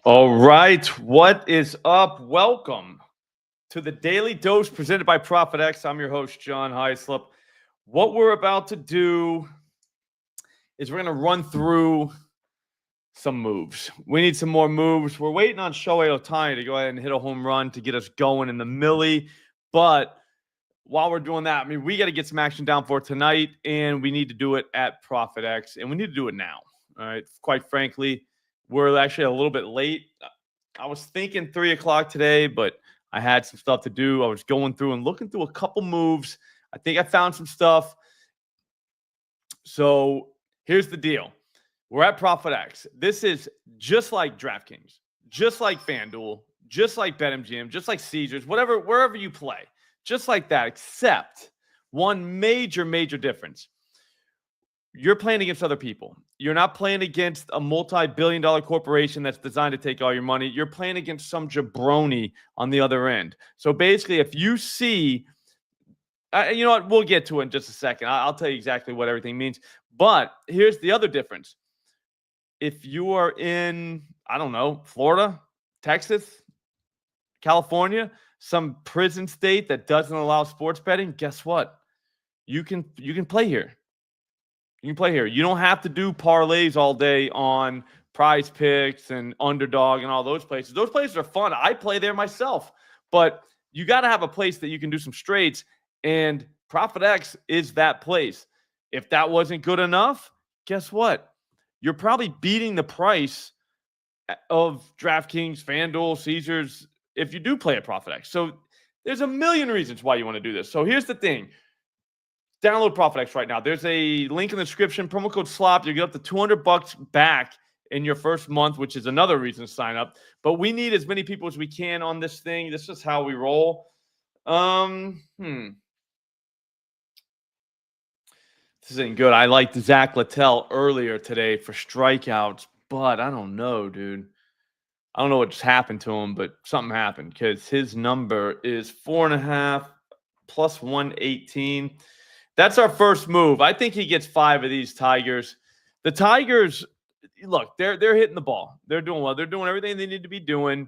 All right, what is up? Welcome to the Daily Dose presented by ProphetX. I'm your host, John Slop. What we're about to do is we're going to run through some moves. We need some more moves. We're waiting on Shohei Ohtani to go ahead and hit a home run to get us going in the millie. But while we're doing that, I mean, we got to get some action down for tonight, and we need to do it at ProphetX, and we need to do it now. All right, quite frankly, we're actually a little bit late. I was thinking 3 o'clock today, but I had some stuff to do. I was going through and looking through a couple moves. I think I found some stuff. So here's the deal. We're at ProphetX. This is just like DraftKings, just like FanDuel, just like BetMGM, just like Caesars, wherever you play, just like that, except one major difference. You're playing against other people. You're not playing against a multi-billion-dollar corporation that's designed to take all your money. You're playing against some jabroni on the other end. So basically, if you see, you know what? We'll get to it in just a second. I'll tell you exactly what everything means. But here's the other difference. If you are in, I don't know, Florida, Texas, California, some prison state that doesn't allow sports betting, guess what? You can play here. You can play here. You don't have to do parlays all day on Prize Picks and Underdog and all those places. Those places are fun. I play there myself. But you got to have a place that you can do some straights, and ProphetX is that place. If that wasn't good enough, guess what? You're probably beating the price of DraftKings, FanDuel, Caesars if you do play at ProphetX. So there's a million reasons why you want to do this. So here's the thing. Download ProphetX right now. There's a link in the description. Promo code SLOP. You get up to $200 back in your first month, which is another reason to sign up. But we need as many people as we can on this thing. This is how we roll. This isn't good. I liked Zach Littell earlier today for strikeouts, but I don't know, dude. I don't know what just happened to him, but something happened because his number is 4.5 plus 118. That's our first move. I think he gets 5 of these Tigers. The Tigers, look, they're hitting the ball. They're doing well. They're doing everything they need to be doing,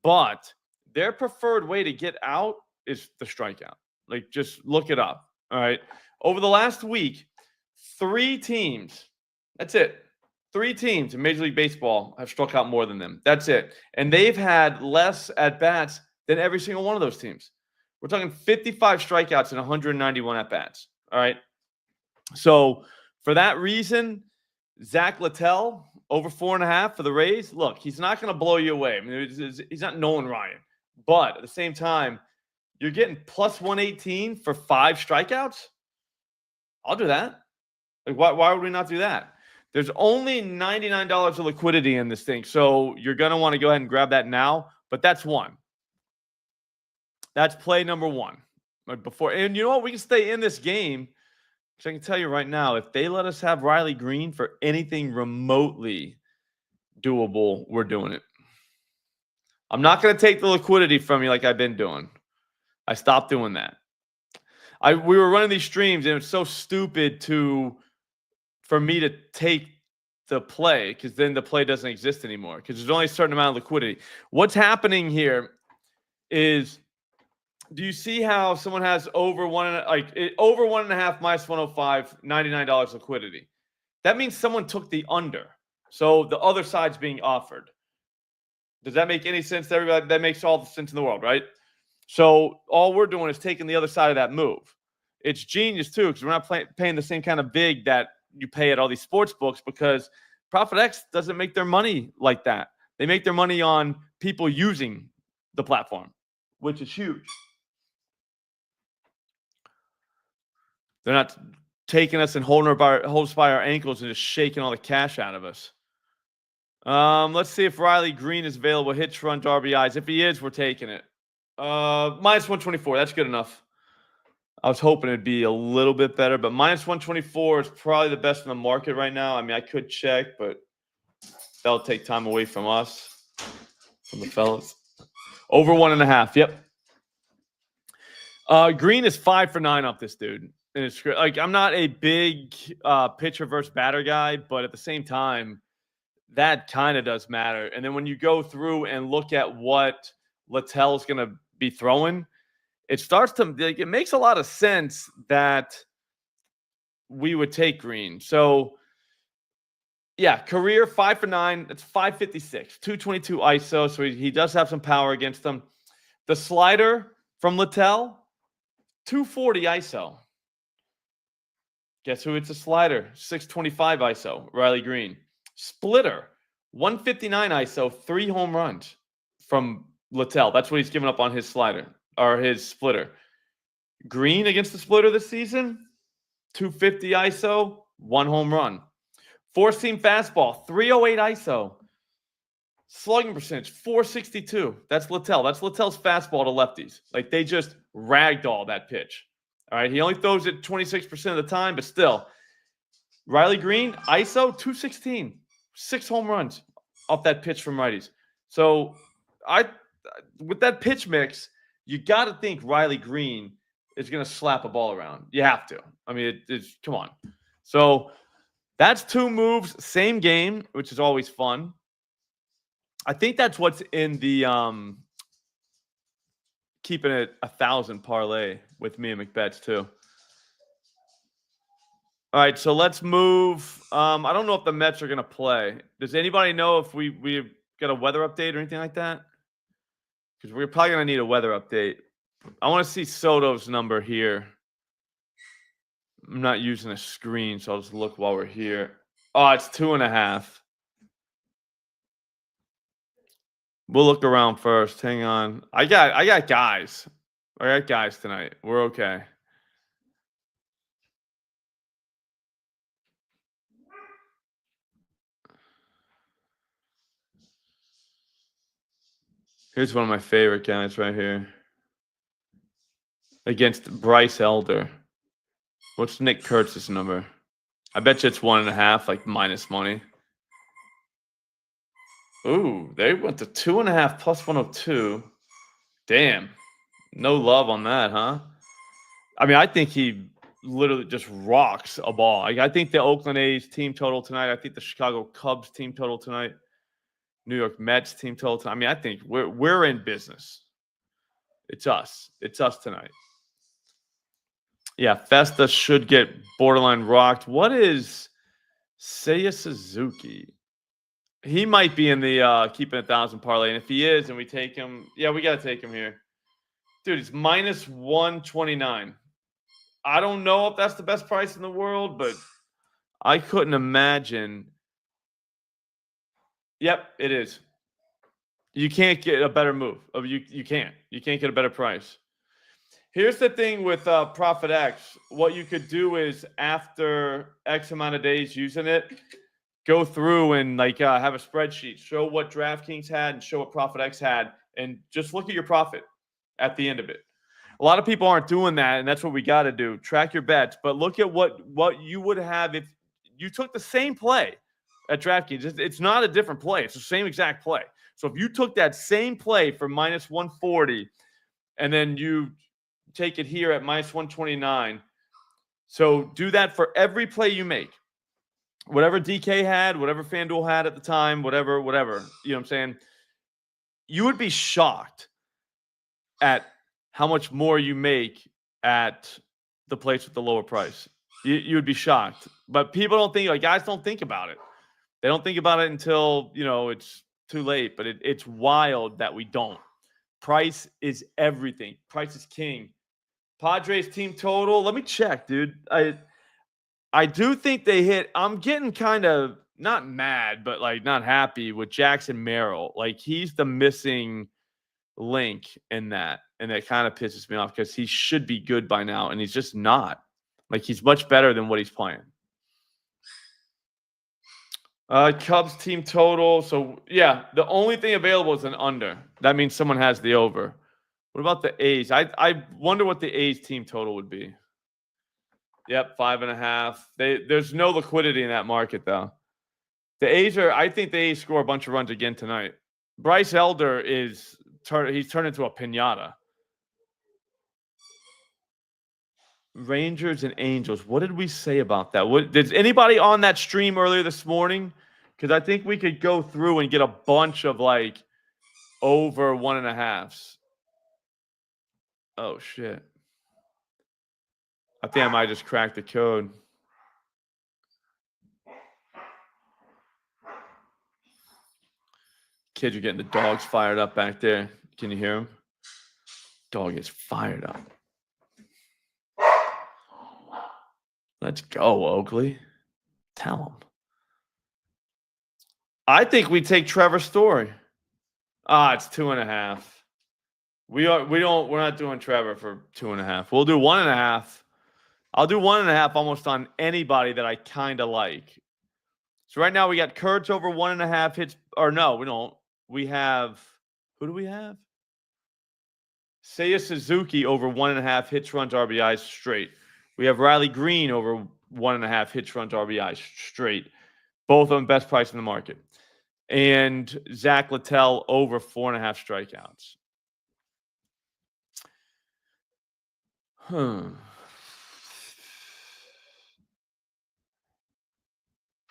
but their preferred way to get out is the strikeout. Like, just look it up. All right. Over the last week, 3 teams, that's it. 3 teams in Major League Baseball have struck out more than them. That's it. And they've had less at-bats than every single one of those teams. We're talking 55 strikeouts and 191 at-bats. All right. So for that reason, Zach Littell over 4.5 for the Rays. Look, he's not going to blow you away. I mean, he's not Nolan Ryan. But at the same time, you're getting plus 118 for 5 strikeouts. I'll do that. Like, why would we not do that? There's only $99 of liquidity in this thing. So you're going to want to go ahead and grab that now. But that's one. That's play number 1. Before, and you know what? We can stay in this game. So I can tell you right now, if they let us have Riley Green for anything remotely doable, we're doing it. I'm not going to take the liquidity from you like I've been doing. I stopped doing that. We were running these streams, and it's so stupid for me to take the play, because then the play doesn't exist anymore because there's only a certain amount of liquidity. What's happening here is, do you see how someone has over 1.5 minus 105, $99 liquidity? That means someone took the under. So the other side's being offered. Does that make any sense to everybody? That makes all the sense in the world, right? So all we're doing is taking the other side of that move. It's genius too, because we're not paying the same kind of vig that you pay at all these sports books, because ProphetX doesn't make their money like that. They make their money on people using the platform, which is huge. They're not taking us and holding us by our ankles and just shaking all the cash out of us. Let's see if Riley Green is available. Hits, runs, RBIs. If he is, we're taking it. Minus 124. That's good enough. I was hoping it'd be a little bit better, but minus 124 is probably the best in the market right now. I mean, I could check, but that'll take time away from us, from the fellas. Over 1.5. Yep. Green is 5 for 9 off this dude. And it's like, I'm not a big pitcher versus batter guy, but at the same time, that kind of does matter. And then when you go through and look at what Littell's going to be throwing, it starts to like, it makes a lot of sense that we would take Green. So yeah, career 5 for 9. It's 556, 222 ISO. So he does have some power against them. The slider from Littell, 240 ISO. Guess who it's a slider? 625 ISO, Riley Green. Splitter, 159 ISO, 3 home runs from Littell. That's what he's given up on his slider or his splitter. Green against the splitter this season, 250 ISO, 1 home run. Four-seam fastball, 308 ISO. Slugging percentage, 462. That's Littell. That's Littell's fastball to lefties. Like, they just ragdoll that pitch. All right, he only throws it 26% of the time, but still. Riley Green, ISO, 216. 6 home runs off that pitch from righties. So, with that pitch mix, you got to think Riley Green is going to slap a ball around. You have to. I mean, it's come on. So, that's 2 moves, same game, which is always fun. I think that's what's in the keeping it 1,000 parlay with me and McBets too. All right, so let's move. I don't know if the Mets are going to play. Does anybody know if we've got a weather update or anything like that? Because we're probably going to need a weather update. I want to see Soto's number here. I'm not using a screen, so I'll just look while we're here. Oh, it's 2.5. We'll look around first. Hang on. I got guys. I got guys tonight. We're okay. Here's one of my favorite guys right here. Against Bryce Elder. What's Nick Kurtz's number? I bet you it's 1.5, like minus money. Ooh, they went to 2.5 plus 102. Damn. No love on that, huh? I mean, I think he literally just rocks a ball. I think the Oakland A's team total tonight. I think the Chicago Cubs team total tonight. New York Mets team total tonight. I mean, I think we're in business. It's us. It's us tonight. Yeah, Festa should get borderline rocked. What is Seiya Suzuki? He might be in the keeping 1,000 parlay. And if he is and we take him, yeah, we got to take him here. Dude, it's minus 129. I don't know if that's the best price in the world, but I couldn't imagine. Yep, it is. You can't get a better move. You can't. You can't get a better price. Here's the thing with ProphetX. What you could do is after X amount of days using it, go through and have a spreadsheet, show what DraftKings had and show what ProphetX had, and just look at your profit at the end of it. A lot of people aren't doing that, and that's what we got to do. Track your bets, but look at what you would have if you took the same play at DraftKings. It's not a different play. It's the same exact play. So if you took that same play for minus 140 and then you take it here at minus 129, so do that for every play you make. Whatever DK had, whatever FanDuel had at the time, whatever, you know what I'm saying? You would be shocked at how much more you make at the place with the lower price. You would be shocked. But people don't think, guys don't think about it. They don't think about it until, it's too late. But it's wild that we don't. Price is everything. Price is king. Padres team total. Let me check, dude. I do think they hit. I'm getting kind of not mad, but not happy with Jackson Merrill. He's the missing link in that. And that kind of pisses me off because he should be good by now. And he's just not. He's much better than what he's playing. Cubs team total. So, yeah, the only thing available is an under. That means someone has the over. What about the A's? I wonder what the A's team total would be. Yep, 5.5. There's no liquidity in that market, though. The A's I think the A's score a bunch of runs again tonight. Bryce Elder he's turned into a piñata. Rangers and Angels. What did we say about that? Did anybody on that stream earlier this morning Because I think we could go through and get a bunch of like over 1.5s. Oh shit. I think I might just crack the code. Kids are getting the dogs fired up back there. Can you hear them? Dog is fired up. Let's go, Oakley. Tell him. I think we take Trevor Story. It's 2.5. We're not doing Trevor for 2.5. We'll do 1.5. I'll do 1.5 almost on anybody that I kind of like. So right now we got Kurtz over 1.5 hits. Or no, we don't. We have, who do we have? Seiya Suzuki over 1.5 hits, runs, RBIs straight. We have Riley Green over 1.5 hits, runs, RBIs straight. Both of them best price in the market. And Zach Littell over 4.5 strikeouts. I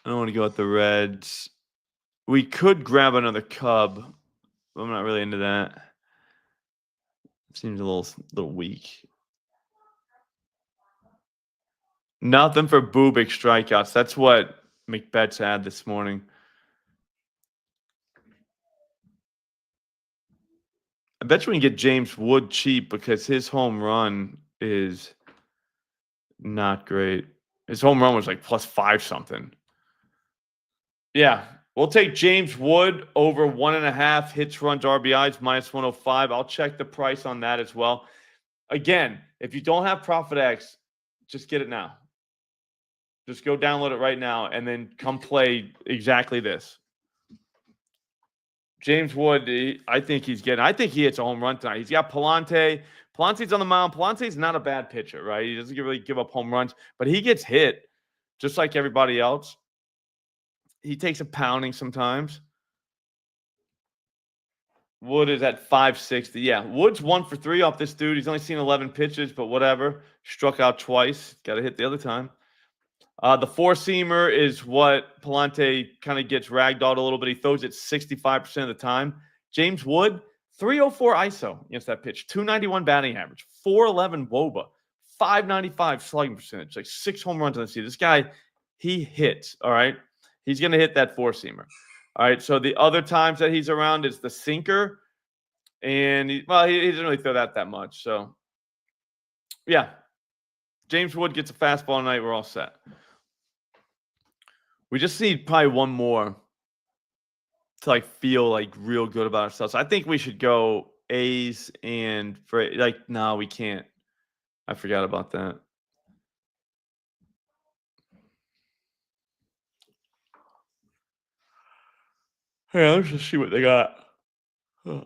don't want to go with the Reds. We could grab another Cub. I'm not really into that. Seems a little weak. Nothing for Bubik strikeouts. That's what McBetts had this morning. I bet you we can get James Wood cheap because his home run is not great. His home run was like +5 something. Yeah, we'll take James Wood over 1.5 hits, runs, RBIs, -105. I'll check the price on that as well. Again, if you don't have ProphetX, just get it now. Just go download it right now and then come play exactly this. James Wood, I think he hits a home run tonight. He's got Palante. Palante's on the mound. Palante's not a bad pitcher, right? He doesn't really give up home runs, but he gets hit just like everybody else. He takes a pounding sometimes. Wood is at 560. Yeah, Wood's 1 for 3 off this dude. He's only seen 11 pitches, but whatever. Struck out twice. Got to hit the other time. The four-seamer is what Palante kind of gets ragdolled a little bit. He throws it 65% of the time. James Wood, 304 ISO against that pitch, 291 batting average, 411 WOBA, 595 slugging percentage, like 6 home runs on the season. This guy, he hits, all right? He's going to hit that four-seamer. All right, so the other times that he's around is the sinker, and he doesn't really throw that much. So, yeah, James Wood gets a fastball tonight. We're all set. We just need probably one more to like feel like real good about ourselves. I think we should go A's and no, we can't. I forgot about that. Hey, let's just see what they got.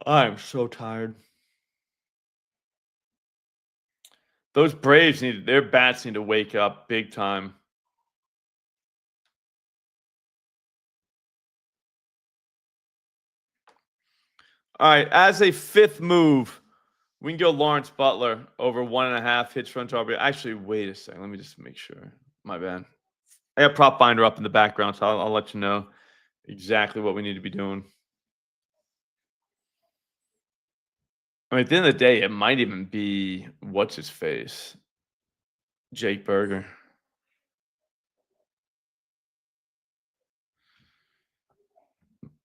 I am so tired. Those Braves their bats need to wake up big time. All right, as a fifth move, we can go Lawrence Butler over 1.5 hits, runs, RBI. Actually, wait a second. Let me just make sure. My bad. I got Prop Binder up in the background, so I'll let you know exactly what we need to be doing. I mean, at the end of the day, it might even be what's his face, Jake Berger.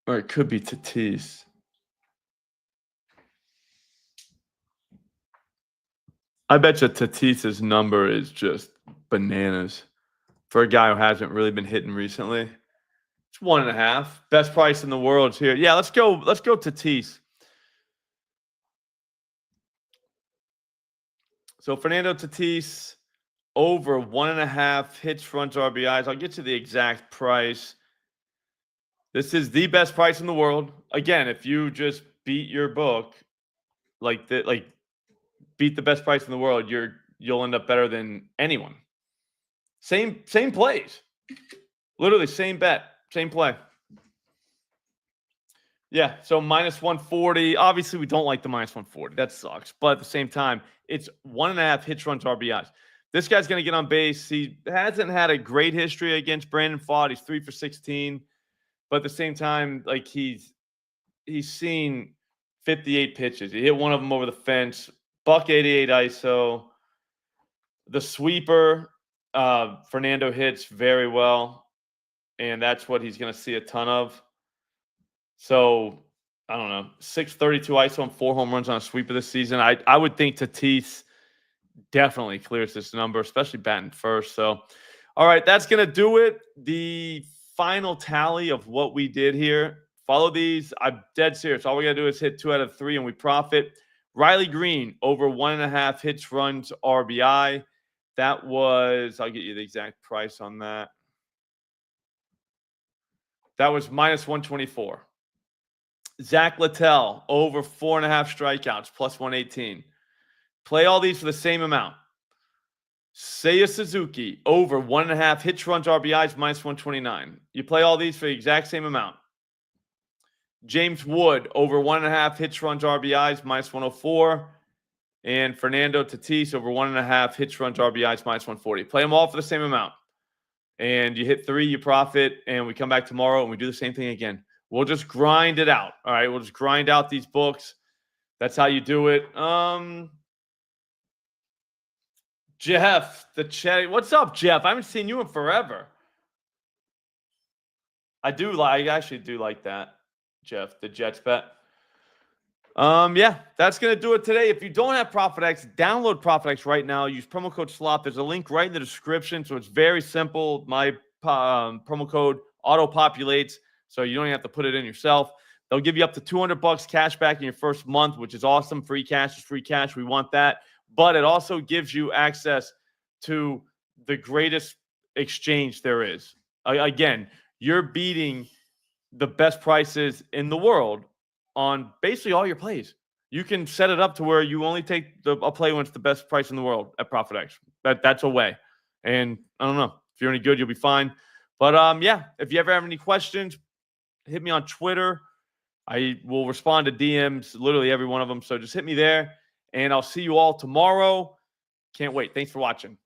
Or it could be Tatis. I bet you Tatis's number is just bananas for a guy who hasn't really been hitting recently. It's 1.5. Best price in the world here. Yeah, let's go Tatis. So Fernando Tatis over 1.5 hits, runs, RBIs. I'll get you the exact price. This is the best price in the world. Again, if you just beat your book beat the best price in the world, you'll end up better than anyone. Same plays. Literally same bet, same play. Yeah, so -140. Obviously, we don't like the -140. That sucks. But at the same time, it's 1.5 hits, runs, RBIs. This guy's going to get on base. He hasn't had a great history against Brandon Pfaadt. He's 3 for 16. but at the same time, like he's seen 58 pitches. He hit one of them over the fence. Buck 88 ISO. The sweeper, Fernando hits very well, and that's what he's going to see a ton of. So I don't know, 632 ISO and 4 home runs on a sweeper this season. I would think Tatis definitely clears this number, especially batting first. So, all right, that's going to do it. The final tally of what we did here. Follow these. I'm dead serious. All we got to do is hit 2 out of 3 and we profit. Riley Green, over 1.5 hits, runs, RBI. That was, I'll get you the exact price on that. That was minus 124. Zach Littell, over 4.5 strikeouts, plus 118. Play all these for the same amount. Seiya Suzuki, over 1.5 hits, runs, RBIs, minus 129. You play all these for the exact same amount. James Wood, over 1.5 hits, runs, RBIs, minus 104. And Fernando Tatis, over 1.5 hits, runs, RBIs, minus 140. Play them all for the same amount. And you hit 3, you profit, and we come back tomorrow and we do the same thing again. We'll just grind it out. All right, we'll just grind out these books. That's how you do it. Jeff, the chat. What's up, Jeff? I haven't seen you in forever. I actually do like that, Jeff, the Jets bet. Yeah, that's going to do it today. If you don't have ProphetX, download ProphetX right now. Use promo code SLOP. There's a link right in the description, so it's very simple. My promo code auto-populates, so you don't even have to put it in yourself. They'll give you up to $200 cash back in your first month, which is awesome. Free cash is free cash. We want that. But it also gives you access to the greatest exchange there is. Again, you're beating the best prices in the world on basically all your plays. You can set it up to where you only take a play when it's the best price in the world at ProphetX. That's a way. And I don't know. If you're any good, you'll be fine. But yeah, if you ever have any questions, hit me on Twitter. I will respond to DMs, literally every one of them. So just hit me there, and I'll see you all tomorrow. Can't wait. Thanks for watching.